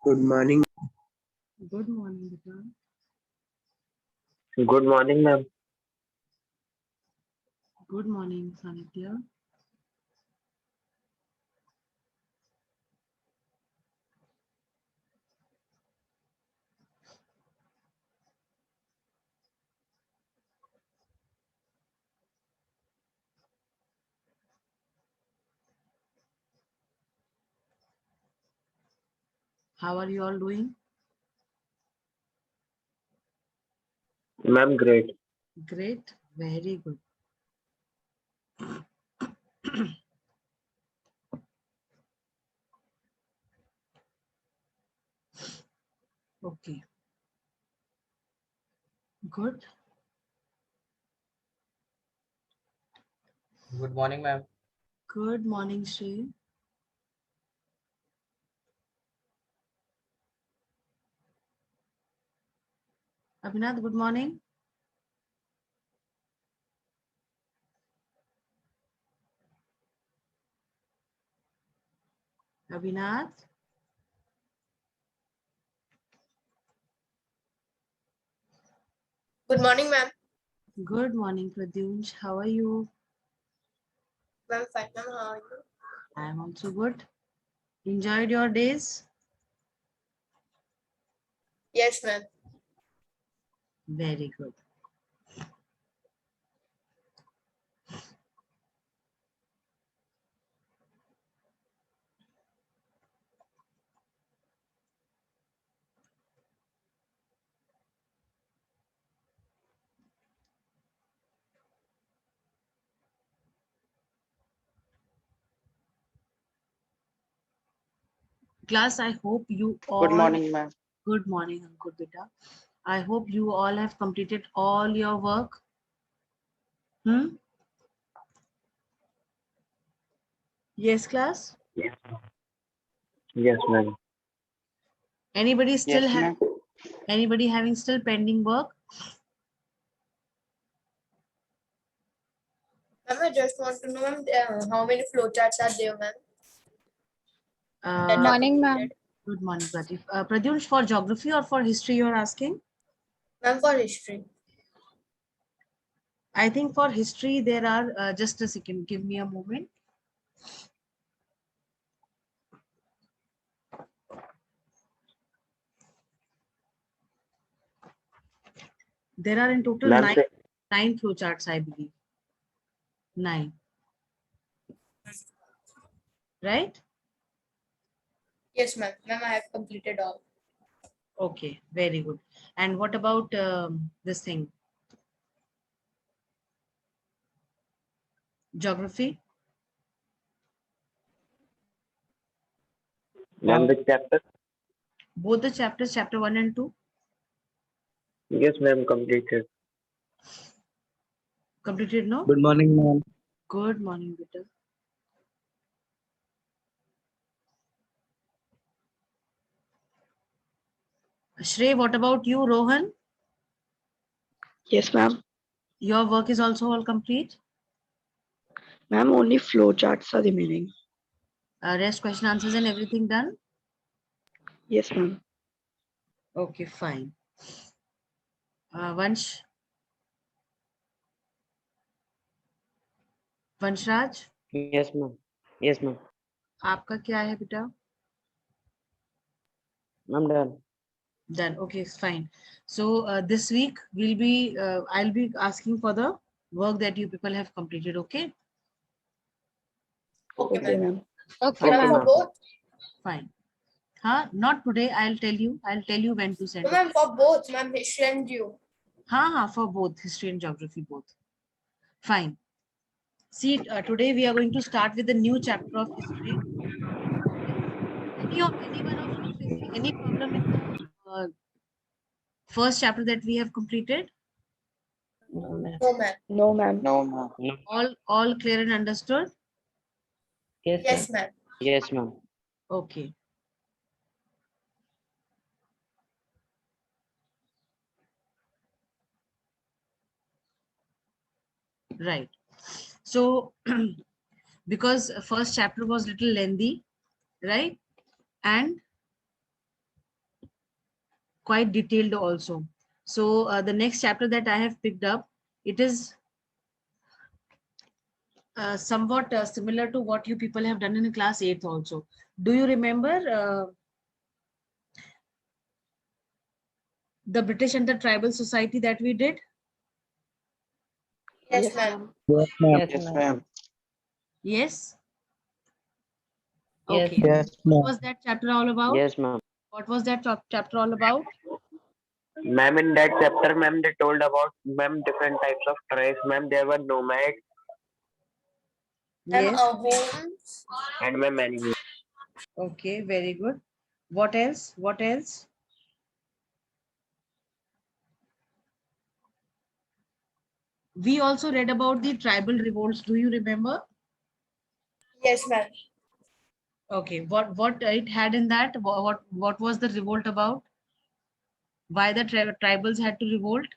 Good morning. Good morning, Beta. Good morning, ma'am. Good morning, Sanitya. How are you all doing? Ma'am, great. Great. Very good. Okay. Good. Good morning, ma'am. Good morning, Shri. Abhinath, good morning. Abhinath. Good morning, ma'am. Good morning, Pradyunsh. How are you? Ma'am, fine, ma'am. How are you? I am also good. Enjoyed your days? Yes, ma'am. Very good. Class, I hope you all. Good morning, ma'am. Good morning, Ankur Beta. I hope you all have completed all your work. Yes, class. Yes, ma'am. Anybody still Yes, have ma'am. anybody having still pending work? Ma'am, I just want to know, ma'am, how many flowcharts are there, ma'am? That are Morning, ma'am. completed? Good morning, Pradeep. Pradyunsh, for geography or for history you're asking? Ma'am, for history. I think for history there are, just a second, give me a moment. There are in total Ma'am, nine flowcharts, I believe. 9. Right? Yes, ma'am. Ma'am, I have completed all. Okay, very good. And what about this thing? Geography? ma'am, which chapter? Both the chapters, chapter 1 and 2, Yes, ma'am, completed. completed, no? Good morning, ma'am. Good morning, Peter. Shrey, what about you, Rohan? Yes, ma'am. Your work is also all complete? Ma'am, only flowcharts are remaining. Rest, question, answers and everything done? Yes, ma'am. Okay, fine. Vansh? Vanshraj Yes, ma'am. Yes, ma'am. आपका क्या है बेटा? Ma'am, done. Done. Okay, fine. So this week I'll be asking for the work that you people have completed. Okay, Okay, Okay, ma'am. ma'am. Okay, Okay, ma'am. For ma'am. both? fine. Not today. I'll tell you when to send. No, ma'am, for both, ma'am, history and geo. For both history and geography both. Fine. See, today we are going to start with the new chapter of history. Anyone of you facing any problem in the first chapter that we have completed? No, ma'am. No, ma'am. No, ma'am. No, ma'am. No. All clear and understood? Yes, Yes, ma'am. ma'am. Yes, ma'am. Okay. Right. So because first chapter was little lengthy, right? And quite detailed also. So the next chapter that I have picked up, it is somewhat similar to what you people have done in class 8th also. Do you remember the British and the Tribal Society that we did? Yes, ma'am. Yes, ma'am. Yes, ma'am. Yes. Yes, Okay. ma'am. What was that chapter all about? Yes, ma'am. What was that chapter all about? Ma'am, in that chapter, ma'am, they told about, ma'am, different types of tribes. Ma'am, there were nomads Ma'am, Yes. homes. and ma'am, animals. Okay, very good. What else? What else? We also read about the tribal revolts. Do you remember? Yes, ma'am. Okay, what it had in that? What was the revolt about? Why the tribals had to revolt?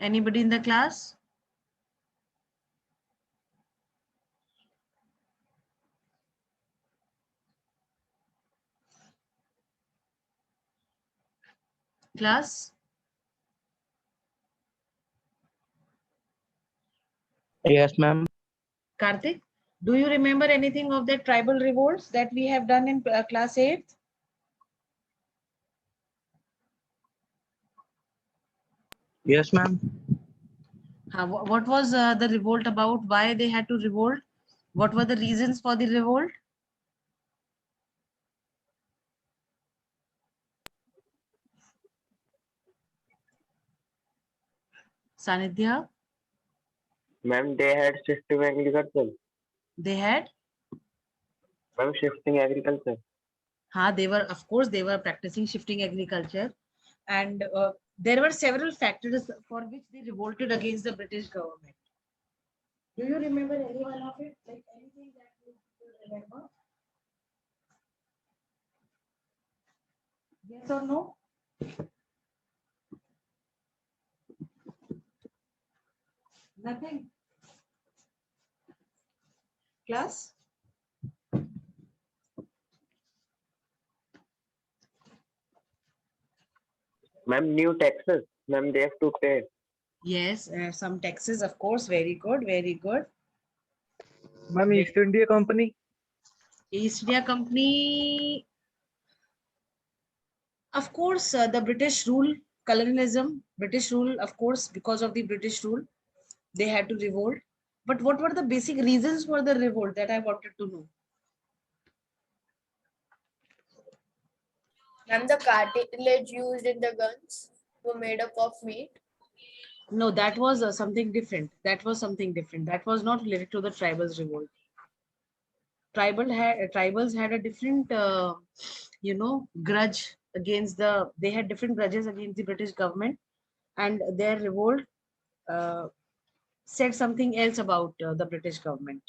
Anybody in the class? Class? Yes, ma'am. Karthik, do you remember anything of the tribal revolts that we have done in class 8? Yes, ma'am. What was the revolt about? Why they had to revolt? What were the reasons for the revolt? Sanidhya, Ma'am, they had shifting agriculture. they had? Ma'am, shifting agriculture. They were, of course, they were practicing shifting agriculture. And there were several factors for which they revolted against the British government. Do you remember any one of it? Like anything that you remember? Yes or no? Nothing. Class? Ma'am, new taxes. Ma'am, they have to pay. Yes, some taxes, of course. Very good, very good. Ma'am, East India Company. East India Company, of course, the British rule, colonialism, British rule, of course, because of the British rule, they had to revolt. But what were the basic reasons for the revolt that I wanted to know? Ma'am, the cartilage used in the guns were made up of meat. No, that was something different. That was something different. That was not related to the tribals revolt. Tribals had a different, grudge against the. They had different grudges against the British government, and their revolt uh, said something else about the British government.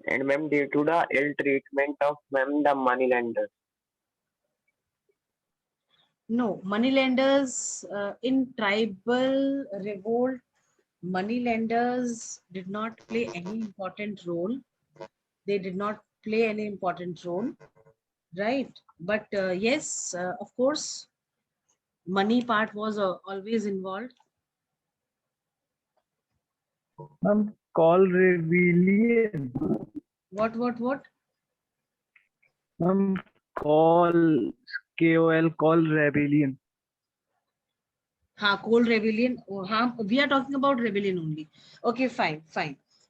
And ma'am, due to the ill treatment of ma'am, the moneylenders. No, moneylenders in tribal revolt, moneylenders did not play any important role. They did not play any important role, right? But yes, of course, money part was always involved. Ma'am, call rebellion. What? Ma'am, call KOL call rebellion. Coal rebellion. We are talking about rebellion only. Okay, fine.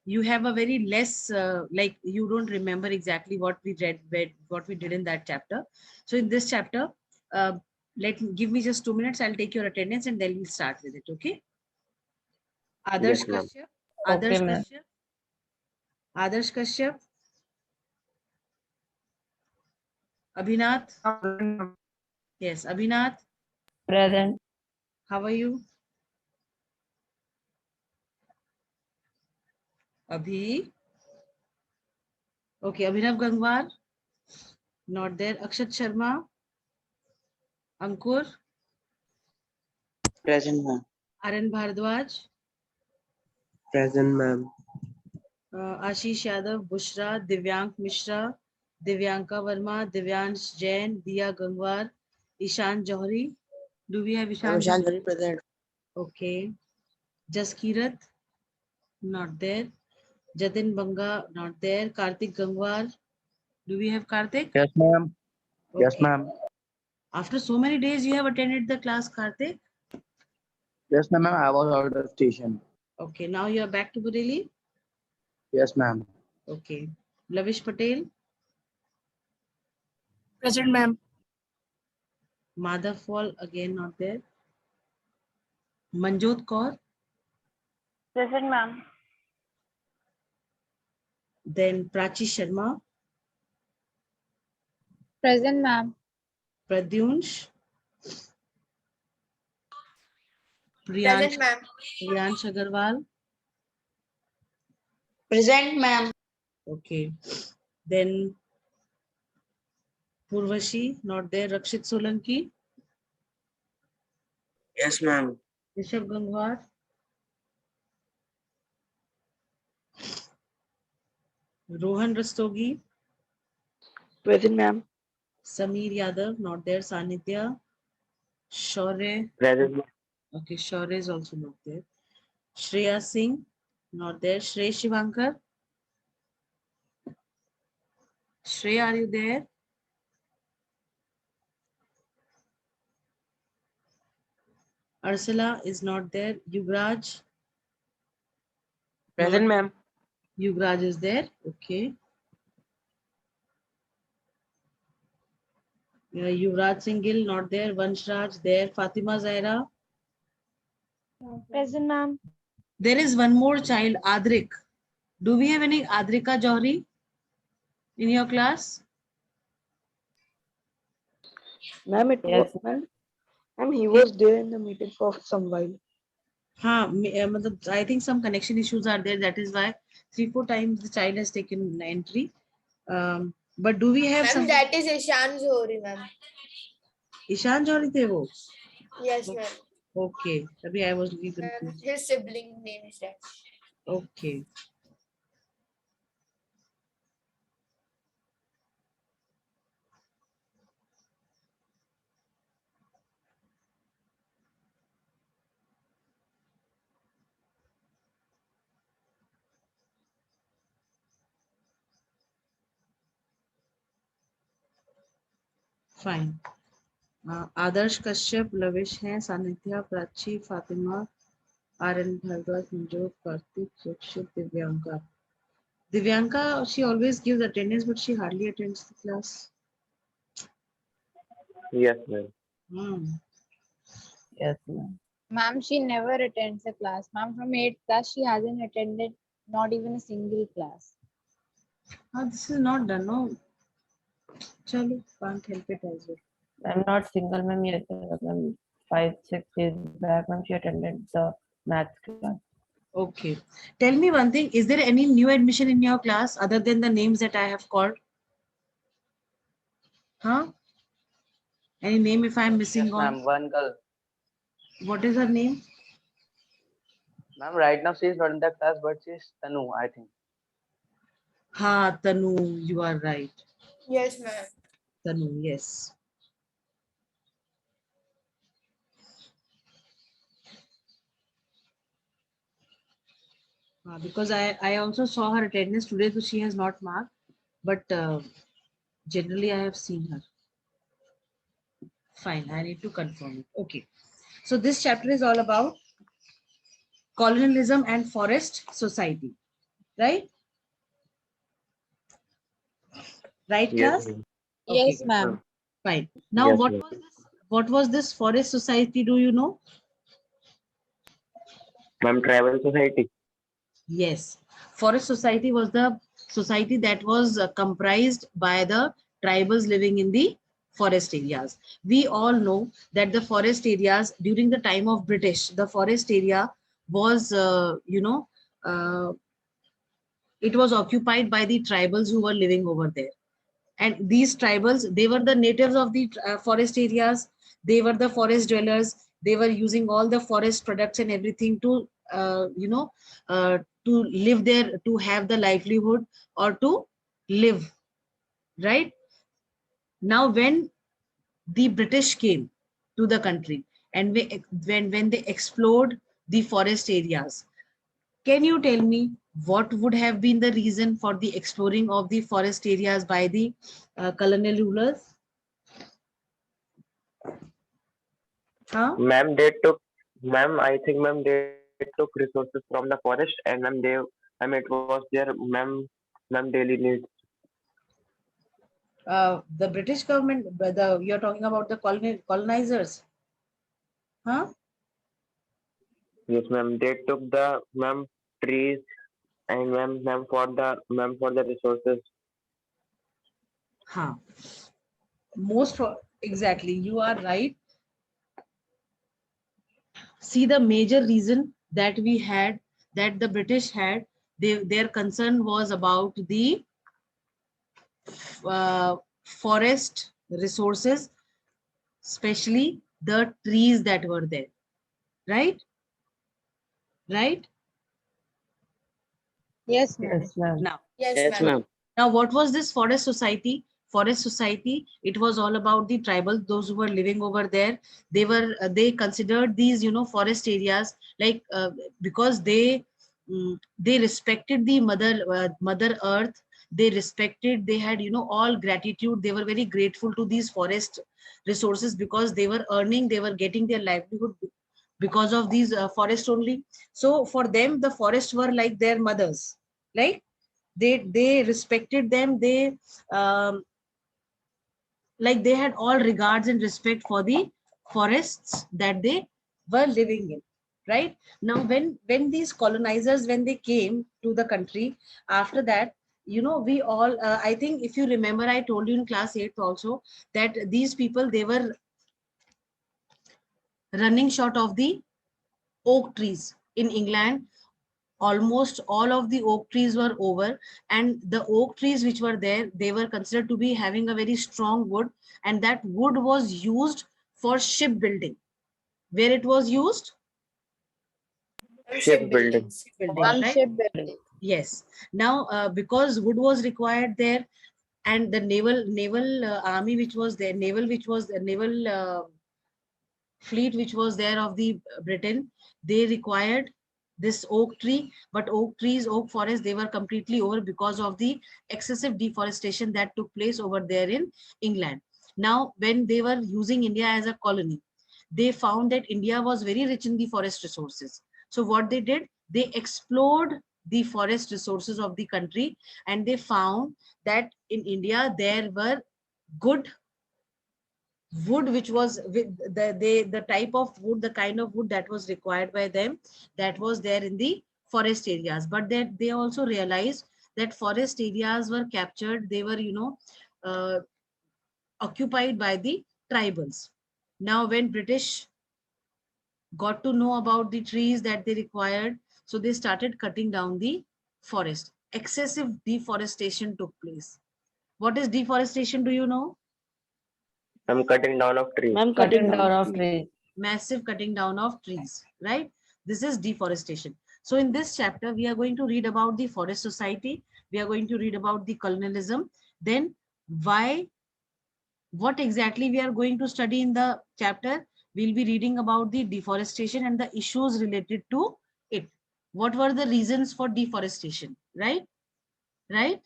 You have a very less, like you don't remember exactly what we read, what we did in that chapter. So in this chapter, give me just 2 minutes. I'll take your attendance and then we'll start with it. Okay. Adarsh Yes, ma'am. Kashyap. Okay, ma'am. Adarsh Kashyap. Abhinath. Yes, Abhinath. Present. How are you? Abhi. Okay, Abhinav Gangwar. Not there. Akshat Sharma. Ankur. Present, ma'am. Aryan Bhardwaj, Present, ma'am. Ashish Yadav, Bushra, Divyank Mishra, Divyanka Verma, Divyansh Jain, Diya Gangwar, Ishan Johri. Do we have Ishan? Johri present. Okay. Jaskirat, not there. Jatin Banga, not there. Karthik Gangwar. Do we have Karthik? Yes, ma'am. Yes, Okay. ma'am. After so many days, you have attended the class, Karthik? Yes, ma'am. I was out of station. Okay. Now you are back to Bareilly? Yes, ma'am. Okay. Lavish Patel, Present, ma'am. Madhav Fall, again not there. Manjot Kaur, Present, ma'am. then Prachi Sharma, Present, ma'am. Pradyunsh, Present, ma'am. Priyansh Agarwal. Present, ma'am. Okay. Then Purvashi, not there. Rakshit Solanki, Yes, ma'am. Rishabh Gangwar, Rohan Rastogi, Present, ma'am. Sameer Yadav, not there. Sanidhya, Shaurya. Present. Okay, Shaurya is also not there. Shreya Singh, not there. Shrey Shivankar. Shreya, are you there? Ursula is not there. Yuvraj. Present, Not- ma'am. Yuvraj is there. Okay. Yuvraj Singhil, not there. Vanshraj there. Fatima Zaira. Present, ma'am. There is one more child, Adrik. Do we have any Adrika Johri in your class? Ma'am, Yes. ma'am, he was there in the meeting for some while. I think some connection issues are there. That is why 3-4 times the child has taken entry. But do we have Ma'am, some? that is Ishan Johri, ma'am. Ishan Johri the wo? Yes, ma'am. Okay. Abhi I was looking Ma'am, confused. his sibling name is that. Okay. Fine. Adarsh Kashyap, lavish हैं, सानिध्या, प्राची, फातिमा, आर्यन भारद्वाज, मंजू, कार्तिक, रक्षित, Divyanka. Divyanka, she always gives attendance, but she hardly attends the class. Yes, ma'am. Yes, ma'am. Ma'am, she never attends a class. Ma'am, from 8th class, she hasn't attended not even a single class. This is not done, no. Chalo, can't help it as well. I'm not single, ma'am. Yes, ma'am. 5-6 days back, ma'am, she attended the maths class. Okay. Tell me one thing. Is there any new admission in your class other than the names that I have called? Huh? Any name if I'm missing on? Ma'am, one girl. What is her name? Ma'am, right now she is not in the class, but she is Tanu, I think. Ha, Tanu, you are right. Yes, ma'am. Tanu, yes. Because I also saw her attendance today, so she has not marked, but generally I have seen her. Fine, I need to confirm it. Okay. So this chapter is all about colonialism and forest society, right? Right, class? ma'am. Yes, Okay, ma'am. fine. Now, Yes, what ma'am. was this? What was this forest society? Do you know? Ma'am, tribal society. Yes. Forest society was the society that was comprised by the tribals living in the forest areas. We all know that the forest areas during the time of British, the forest area was, it was occupied by the tribals who were living over there. And these tribals, they were the natives of the forest areas. They were the forest dwellers. They were using all the forest products and everything to, to live there, to have the livelihood or to live, right? Now, when the British came to the country and when they explored the forest areas, can you tell me what would have been the reason for the exploring of the forest areas by the colonial rulers? Huh? Ma'am, ma'am, I think, ma'am, they took resources from the forest, and ma'am, it was their, ma'am, daily needs. The British government, you're talking about the colonizers, huh? Yes, ma'am, they took the, ma'am, trees and ma'am, for the resources. Huh. Exactly, you are right. See, the major reason that we had, that the British had, their concern was about the forest resources, especially the trees that were there, right? Right? Yes, ma'am. Yes, ma'am. Now, Yes, Yes, ma'am. ma'am. now, what was this forest society? Forest society, it was all about the tribal, those who were living over there. They considered these, forest areas like, because they respected the mother earth. They respected, they had, all gratitude. They were very grateful to these forest resources because they were earning, they were getting their livelihood because of these forest only. So for them, the forests were like their mothers, like they respected them. They um, like they had all regards and respect for the forests that they were living in, right? Now, when these colonizers, when they came to the country, after that, we all, I think if you remember, I told you in class 8th also, that these people, they were running short of the oak trees in England. Almost all of the oak trees were over, and the oak trees which were there, they were considered to be having a very strong wood, and that wood was used for shipbuilding. Where it was used? Shipbuilding. Shipbuilding, I'm right? shipbuilding. Yes. Now, because wood was required there, and the naval army which was there, naval fleet which was there of the Britain, they required this oak tree, but oak forest, they were completely over because of the excessive deforestation that took place over there in England. Now, when they were using India as a colony, they found that India was very rich in the forest resources. So what they did, they explored the forest resources of the country, and they found that in India there were good wood which was with the type of wood, the kind of wood that was required by them, that was there in the forest areas. But then they also realized that forest areas were captured, they were, uh, occupied by the tribals. Now, when British got to know about the trees that they required, so they started cutting down the forest. Excessive deforestation took place. What is deforestation, do you know? I'm cutting down of trees. Ma'am, Cutting cutting down down of trees. trees. Massive cutting down of trees, right? This is deforestation. So in this chapter, we are going to read about the forest society. We are going to read about the colonialism. Then what exactly we are going to study in the chapter? We'll be reading about the deforestation and the issues related to it. What were the reasons for deforestation, right? Right?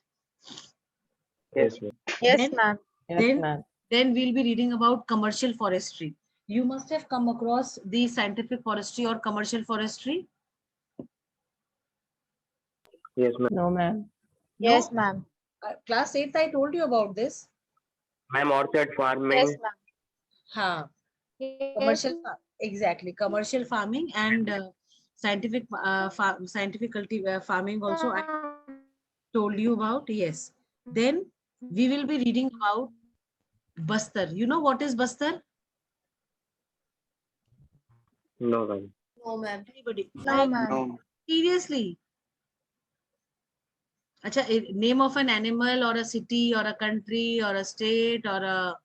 Yes, ma'am. Yes, Then, ma'am. Yes, then, ma'am. then we'll be reading about commercial forestry. You must have come across the scientific forestry or commercial forestry. Yes, ma'am. No, ma'am. Yes, No, ma'am. class 8th, I told you about this. Ma'am, orchard Yes, farming. ma'am. Ha, Yes, exactly, commercial farming and scientific farming also I told you about. Yes. Then we will be reading about Bastar. You know what is Bastar? No, ma'am. No, ma'am. Anybody? no, ma'am. No. Seriously? Acha, name of an animal or a city or a country or a state or a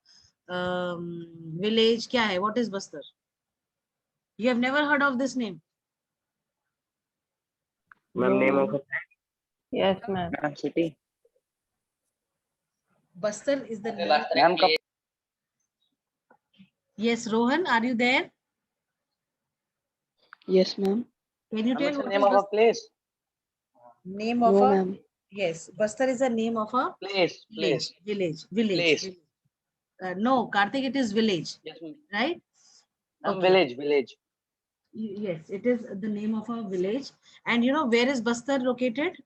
village, क्या है? What is Bastar? You have never heard of this name? Ma'am, No, name ma'am. of a Yes, ma'am. City. Bastar is the name. Ma'am, Yes, Rohan, are you there? Yes, ma'am. Can you tell it's the what name is of a place. name of No, a? ma'am. Yes, Bastar is the name of a Place. village. Place. No, Karthik, it is village, Yes, ma'am. right? Ma'am, Okay. village. Yes, it is the name of a village. And you know where is Bastar located?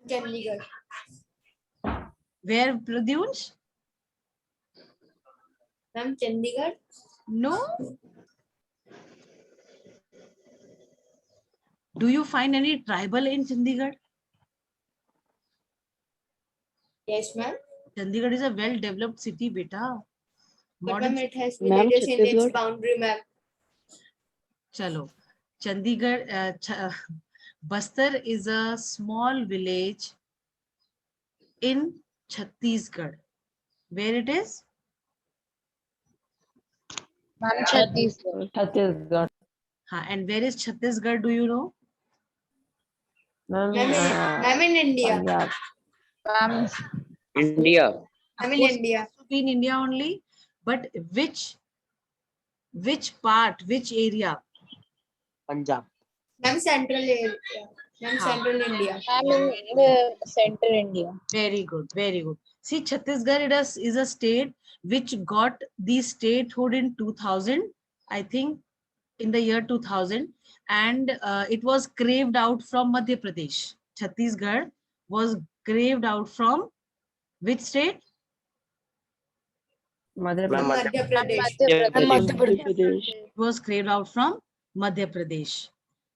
Chandigarh. Where, Pradyunsh? Ma'am, Chandigarh. No. Do you find any tribal in Chandigarh? Yes, ma'am. Chandigarh is a well-developed city, beta. But Modern. ma'am, it has Ma'am, villages in its Chhattisgarh. boundary, ma'am. Chalo. Chandigarh, Bastar is a small village in Chhattisgarh. Where it is? Ma'am, Chhattisgarh. Chhattisgarh. And where is Chhattisgarh? Do you know? Ma'am, Ma'am, in India. Punjab. Ma'am, India. I'm Of in course, it India. has to be in India only. But which part, which area? Punjab. Ma'am, central area. Ma'am, Ha. central India. ma'am, in the center India. Very good, very good. See, Chhattisgarh is a state which got the statehood in 2000, I think in the year 2000, and it was craved out from Madhya Pradesh. Chhattisgarh was craved out from which state? Madhya Ma'am, Pradesh. Madhya Ma'am, Pradesh. Madhya Pradesh. Madhya Pradesh. It was craved out from Madhya Pradesh.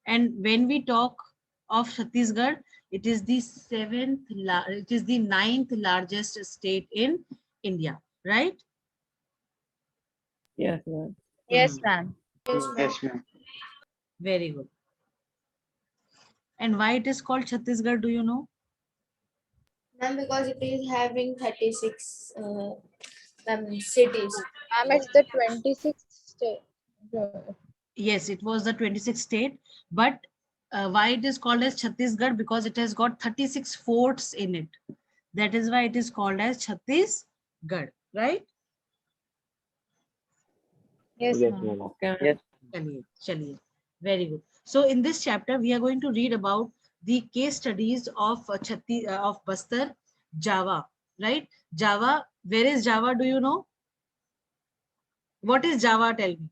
And when we talk of Chhattisgarh, it is the it is the 9th largest state in India, right? Yes, ma'am. Yes, Hmm. ma'am. Yes, ma'am. Yes, ma'am. Very good. And why it is called Chhattisgarh, do you know? Ma'am, because it is having 36 cities. Ma'am, it's the 26th state. Yes, it was the 26th state, but why it is called as Chhattisgarh? Because it has got 36 forts in it. That is why it is called as Chhattisgarh, right? Yes, yes, ma'am. ma'am. Okay. Yes. Chaliye. Very good. So in this chapter, we are going to read about the case studies of of Bastar, Java, right? Java, where is Java? Do you know? What is Java? Tell me.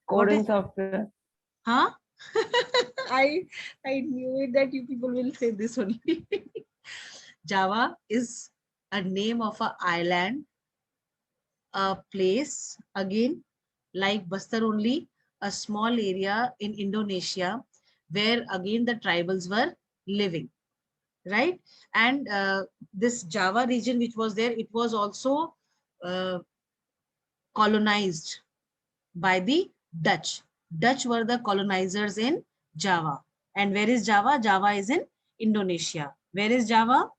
What Coding is, software. huh? I knew it that you people will say this only. Java is a name of an island, a place, again, like Bastar only, a small area in Indonesia where again the tribals were living, right? And this Java region which was there, it was also uh, colonized by the Dutch. Dutch were the colonizers in Java. And where is Java? Java is in Indonesia. Where is Java?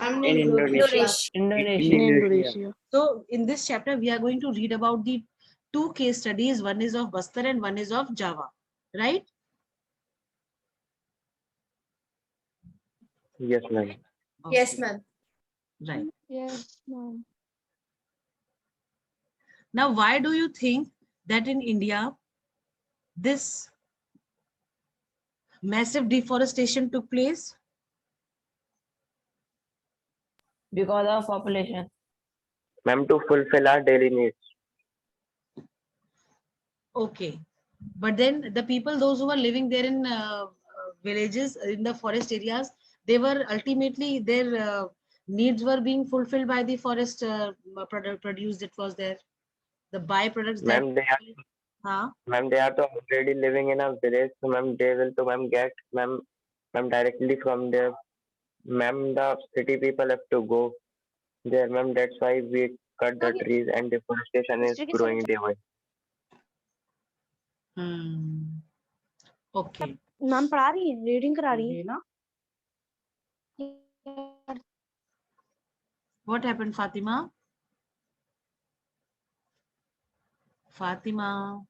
I'm In Indonesia. Indonesia. In Indonesia. So in this chapter, we are going to read about the two case studies. One is of Bastar and one is of Java, right? Yes, ma'am. Yes, Okay, ma'am. right. Yes, ma'am. Now, why do you think that in India, this massive deforestation took place? Because of population. Ma'am, to fulfill our daily needs. Okay. But then the people, those who were living there in villages, in the forest areas, they were ultimately, their needs were being fulfilled by the forest produce that was there. The byproducts that, Ma'am, huh? they are to already living in a village, so ma'am, they will to ma'am get ma'am directly from there. Ma'am, the city people have to go there, ma'am. That's why we cut the trees and deforestation is growing day by. Okay. Ma'am पढ़ा रही है reading करा रही है ना? What happened, Fatima? Fatima,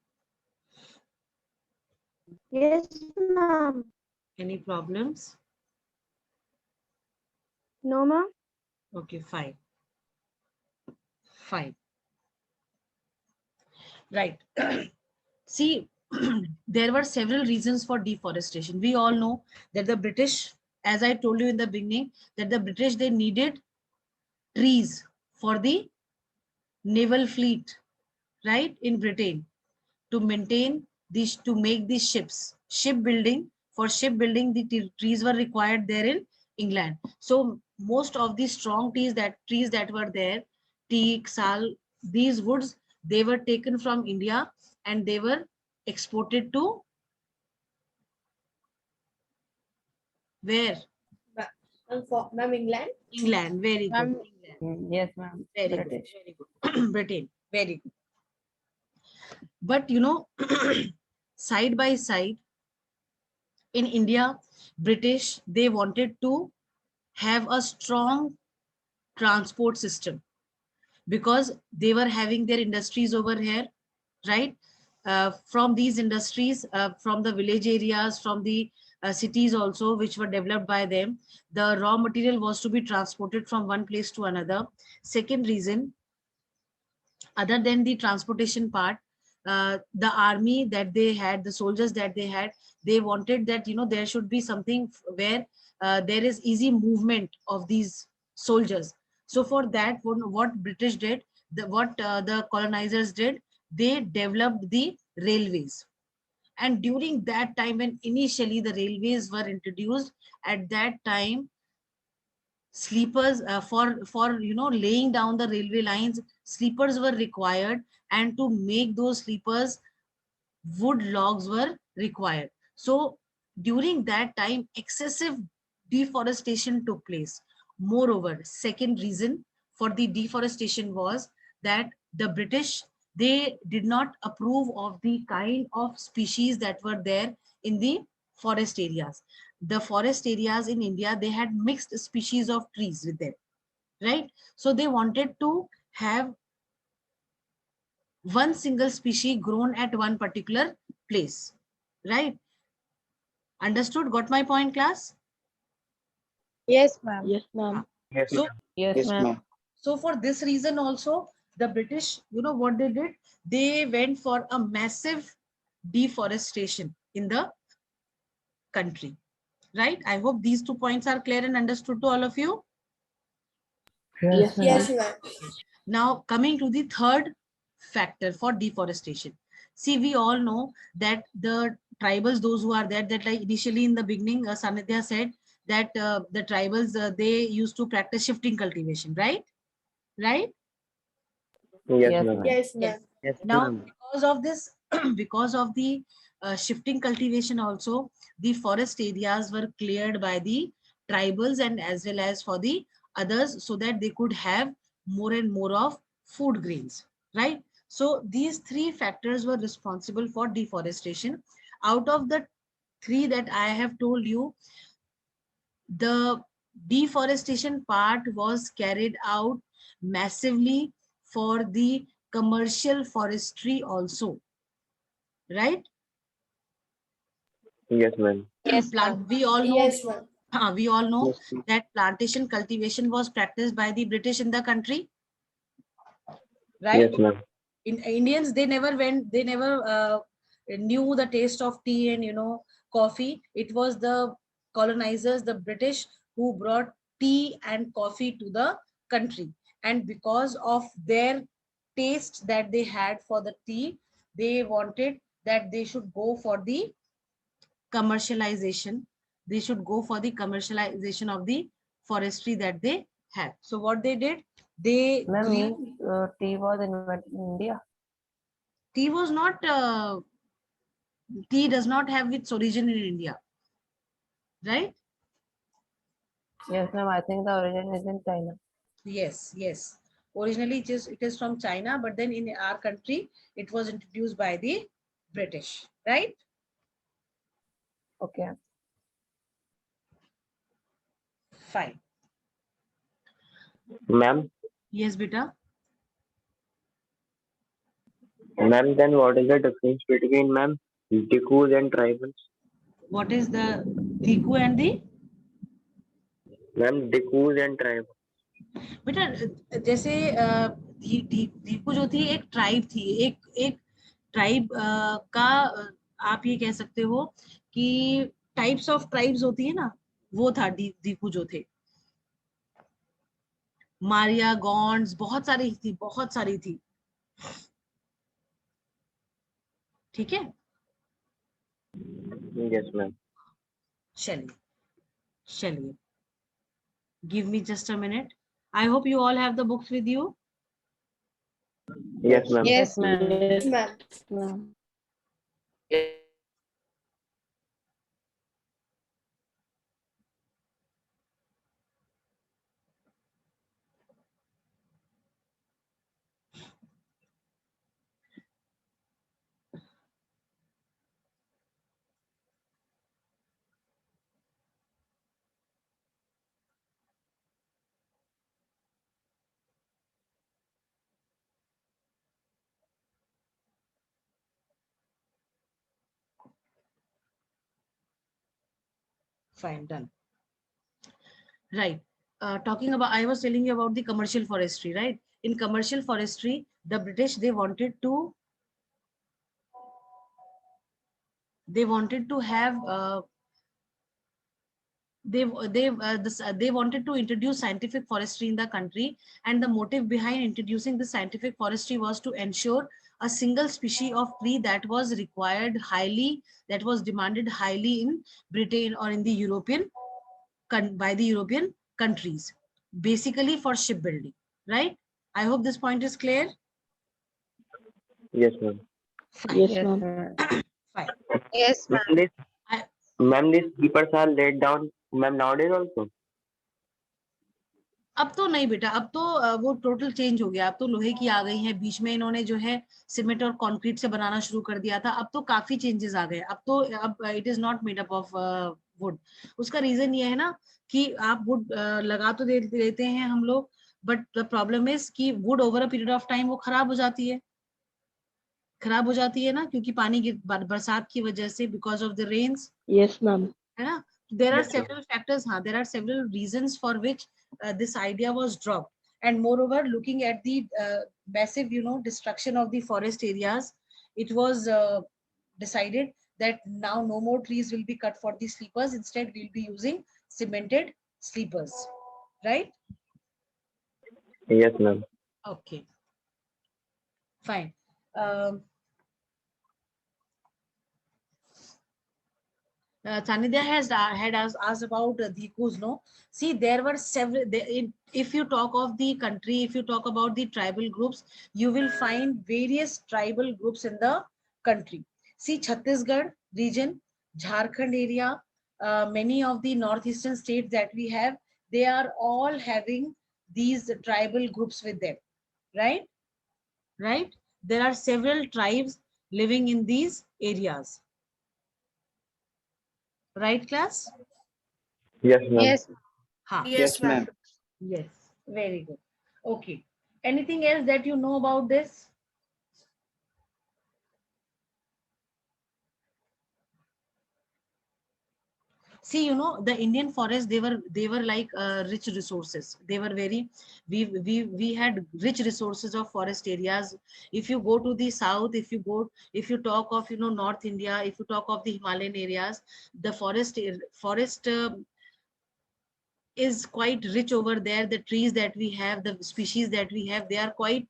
Yes, ma'am. any problems? No, ma'am. Okay, fine. Fine. Right. See, there were several reasons for deforestation. We all know that the British, as I told you in the beginning, that the British, they needed trees for the naval fleet, right, in Britain, to maintain these, to make these ships. Shipbuilding, for shipbuilding, the trees were required there in England. So most of the strong trees that were there, teak, sal, these woods, they were taken from India and they were exported to where? Ma'am, England. England. Very good. Ma'am, England. Yes, ma'am. Very good. British. Very good. Britain. Very good. But you know, side by side, in India, British, they wanted to have a strong transport system because they were having their industries over here, right? From these industries, from the village areas, from the cities also, which were developed by them, the raw material was to be transported from one place to another. Second reason, other than the transportation part, the army that they had, the soldiers that they had, they wanted that, you know, there should be something where there is easy movement of these soldiers. So for that, what British did, what the colonizers did, they developed the railways. And during that time, when initially the railways were introduced, at that time, sleepers, for you know, laying down the railway lines, sleepers were required, and to make those sleepers, wood logs were required. So during that time, excessive deforestation took place. Moreover, second reason for the deforestation was that the British, they did not approve of the kind of species that were there in the forest areas. The forest areas in India, they had mixed species of trees with them, right? So they wanted to have one single species grown at one particular place, right? Understood? Got my point, class? yes, ma'am. Yes, ma'am. Yes, So, Yes, Yes, ma'am. ma'am. so for this reason also, the British, you know what they did? They went for a massive deforestation in the country, right? I hope these 2 points are clear and understood to all of you. Yes, ma'am. Yes, ma'am. Now, coming to the third factor for deforestation. See, we all know that the tribals, those who are there, that like initially in the beginning, Sanidhya said that the tribals, they used to practice shifting cultivation, right? Right? yes, Yes, ma'am. ma'am. Yes, Yes. ma'am. Yes, Now, ma'am. because of this, because of the shifting cultivation also, the forest areas were cleared by the tribals and as well as for the others, so that they could have more and more of food grains, right? So these three factors were responsible for deforestation. Out of the three that I have told you, the deforestation part was carried out massively for the commercial forestry also, right? Yes, ma'am. Yes, Plant, ma'am. Yes, ma'am. we all know Yes, ma'am. that plantation cultivation was practiced by the British in the country, Yes, right? ma'am. In Indians, they never knew the taste of tea and, you know, coffee. It was the colonizers, the British, who brought tea and coffee to the country. And because of their taste that they had for the tea, they wanted that they should go for the commercialization. They should go for the commercialization of the forestry that they have. So what they did, they Ma'am, grew. means tea was invented in India. Tea was not tea does not have its origin in India, right? Yes, ma'am. I think the origin is in China. Yes, yes. Originally, it is from China, but then in our country, it was introduced by the British, right? Okay. Fine. Ma'am, Yes, beta. ma'am, then what is the difference between ma'am Dikus and tribals? What is the Dhiku and the? Ma'am, Dikus and tribals. बेटा जैसे धीकू जो थी एक tribe थी, एक एक tribe का आप ये कह सकते हो कि टाइप्स ऑफ ट्राइब्स होती है ना, वो था धीकू जो थे। मारिया गॉन्ड्स बहुत सारी थी, बहुत सारी थी। ठीक है, Yes, ma'am. चलिए चलिए, give me just a minute. I hope you all have the books with you. Yes, ma'am. Yes, ma'am. Ma'am. Ma'am. Fine, done. Right. Talking about, I was telling you about the commercial forestry, right? In commercial forestry, the British, they wanted to have they wanted to introduce scientific forestry in the country, and the motive behind introducing the scientific forestry was to ensure a single species of tree that was required highly, that was demanded highly in Britain or in the European by the European countries, basically for shipbuilding, right? I hope this point is clear. Yes, ma'am. Fine. Yes, Yes, ma'am. ma'am. Fine. yes, ma'am. Ma'am, I- ma'am, these sleepers are laid down, ma'am, nowadays also. अब तो नहीं बेटा, अब तो वो total change हो गया। अब तो लोहे की आ गई है, बीच में इन्होंने जो है सीमेंट और कंक्रीट से बनाना शुरू कर दिया था। अब तो काफी चेंजेस आ गए। अब it is not made up of would. उसका रीजन ये है ना कि आप वुड लगा तो देते हैं हम लोग, बट द प्रॉब्लम इज कि would over a period of time वो खराब हो जाती है, खराब हो जाती है ना, क्योंकि पानी की बरसात की वजह से, because of the rains, Yes, ma'am. है ना। There are Yes, ma'am. several factors, हाँ, there are several reasons for which this idea was dropped. And moreover, looking at the massive, destruction of the forest areas, it was decided that now no more trees will be cut for the sleepers. Instead, we'll be using cemented sleepers, right? Yes, ma'am. Okay, fine. Chanidya had asked about Dhikus, no? See, there were several. If you talk of the country, if you talk about the tribal groups, you will find various tribal groups in the country. See, Chhattisgarh region, Jharkhand area, many of the northeastern states that we have, they are all having these tribal groups with them, right? Right? There are several tribes living in these areas. Right, class? Yes, ma'am. Yes, Ha. Yes, ma'am. Yes, very good. Okay. Anything else that you know about this? See, the Indian forest, they were like rich resources. They were very, we had rich resources of forest areas. If you go to the south, if you talk of, North India, if you talk of the Himalayan areas, the forest is quite rich over there. The trees that we have, the species that we have, they are quite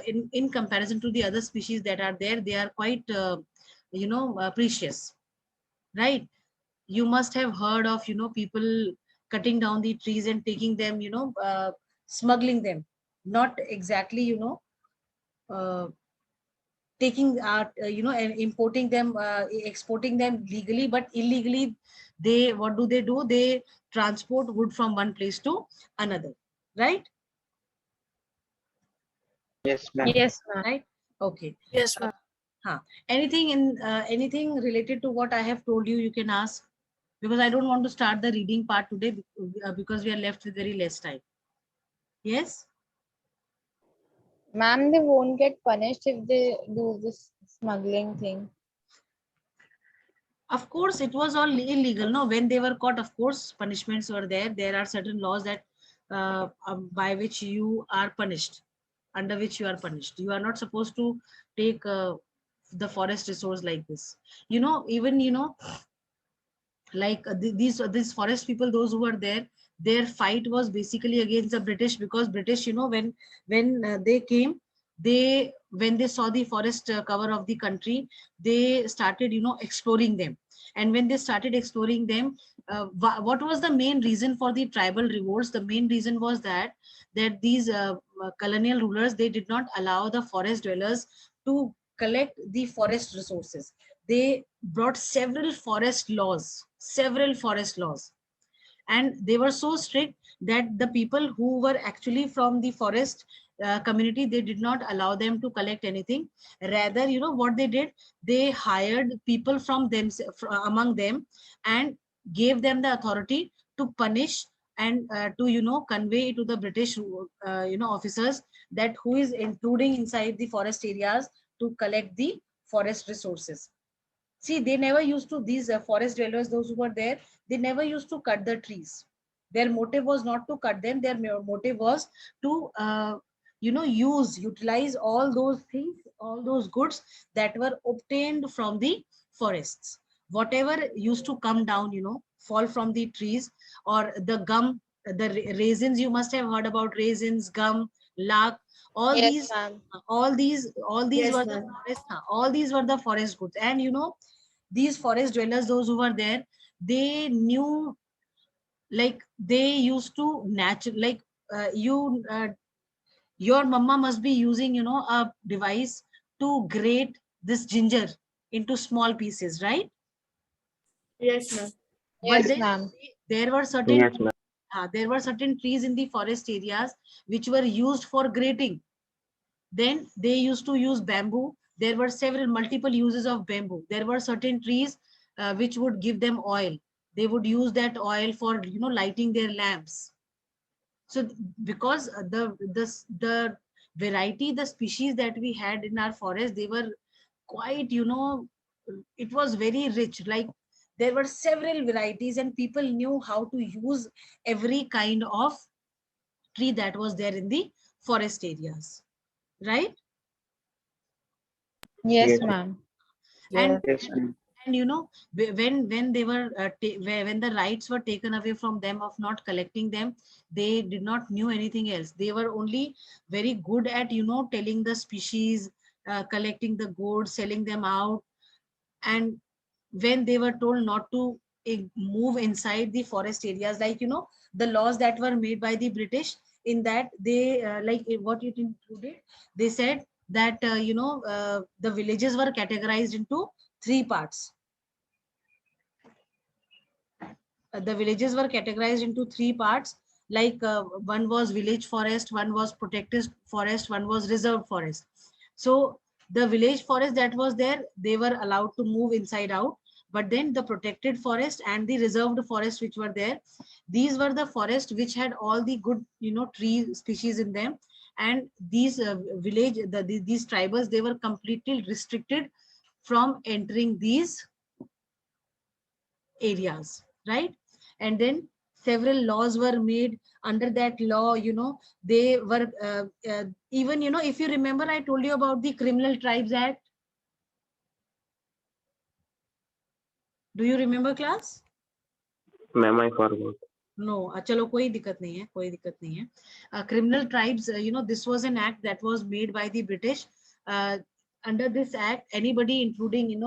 in comparison to the other species that are there, they are quite precious, right? You must have heard of people cutting down the trees and taking them, smuggling them, not exactly uh, taking and importing them, exporting them legally, but illegally. What do? They transport wood from one place to another, right? Yes, ma'am. yes, ma'am. Right. Okay. Yes, ma'am. Anything related to what I have told you, you can ask, because I don't want to start the reading part today because we are left with very less time. Yes. Ma'am, they won't get punished if they do this smuggling thing. Of course, it was all illegal. No, when they were caught, of course, punishments were there. There are certain laws that by which you are punished, under which you are punished. You are not supposed to take the forest resource like this. Even like these forest people, those who were there, their fight was basically against the British, because British, when they came, when they saw the forest cover of the country, they started exploring them. And when they started exploring them, what was the main reason for the tribal revolts? The main reason was that these colonial rulers, they did not allow the forest dwellers to collect the forest resources. They brought several forest laws, and they were so strict that the people who were actually from the forest community, they did not allow them to collect anything. Rather, what they did, they hired people from them, among them, and gave them the authority to punish and to convey to the British officers that who is intruding inside the forest areas to collect the forest resources. See, they never used to, these forest dwellers, those who were there, they never used to cut the trees. Their motive was not to cut them. Their motive was to, utilize all those things, all those goods that were obtained from the forests. Whatever used to come down, fall from the trees, or the gum, the raisins, you must have heard about raisins, gum, lark, all Yes, these ma'am. all these Yes, were the ma'am. forest, all these were the forest goods. And these forest dwellers, those who were there, they knew, like they used to like your mama must be using a device to grate this ginger into small pieces, right? Yes, ma'am. But Yes, then ma'am. there were certain Yes, ma'am. there were certain trees in the forest areas which were used for grating. Then they used to use bamboo. There were several multiple uses of bamboo. There were certain trees which would give them oil. They would use that oil for lighting their lamps. So because the variety, the species that we had in our forest, they were quite, it was very rich. Like there were several varieties, and people knew how to use every kind of tree that was there in the forest areas, right? Yes, Yes, ma'am. And Yes. Yes, ma'am. when they were when the rights were taken away from them of not collecting them, they did not knew anything else. They were only very good at telling the species, collecting the goods, selling them out. And when they were told not to move inside the forest areas, like the laws that were made by the British, in that they what it included, they said that the villages were categorized into three parts. The villages were categorized into three parts. Like one was village forest, one was protected forest, one was reserved forest. So the village forest that was there, they were allowed to move inside out. But then the protected forest and the reserved forest which were there, these were the forest which had all the good tree species in them. And these these tribals, they were completely restricted from entering these areas, right? And then several laws were made. Under that law, they were even if you remember, I told you about the Criminal Tribes Act. Do you remember, class? ma'am, I forgot. No, chalo koi dikkat nahi hai, koi dikkat nahi hai. Criminal tribes, this was an act that was made by the British. uh, Under this act, anybody including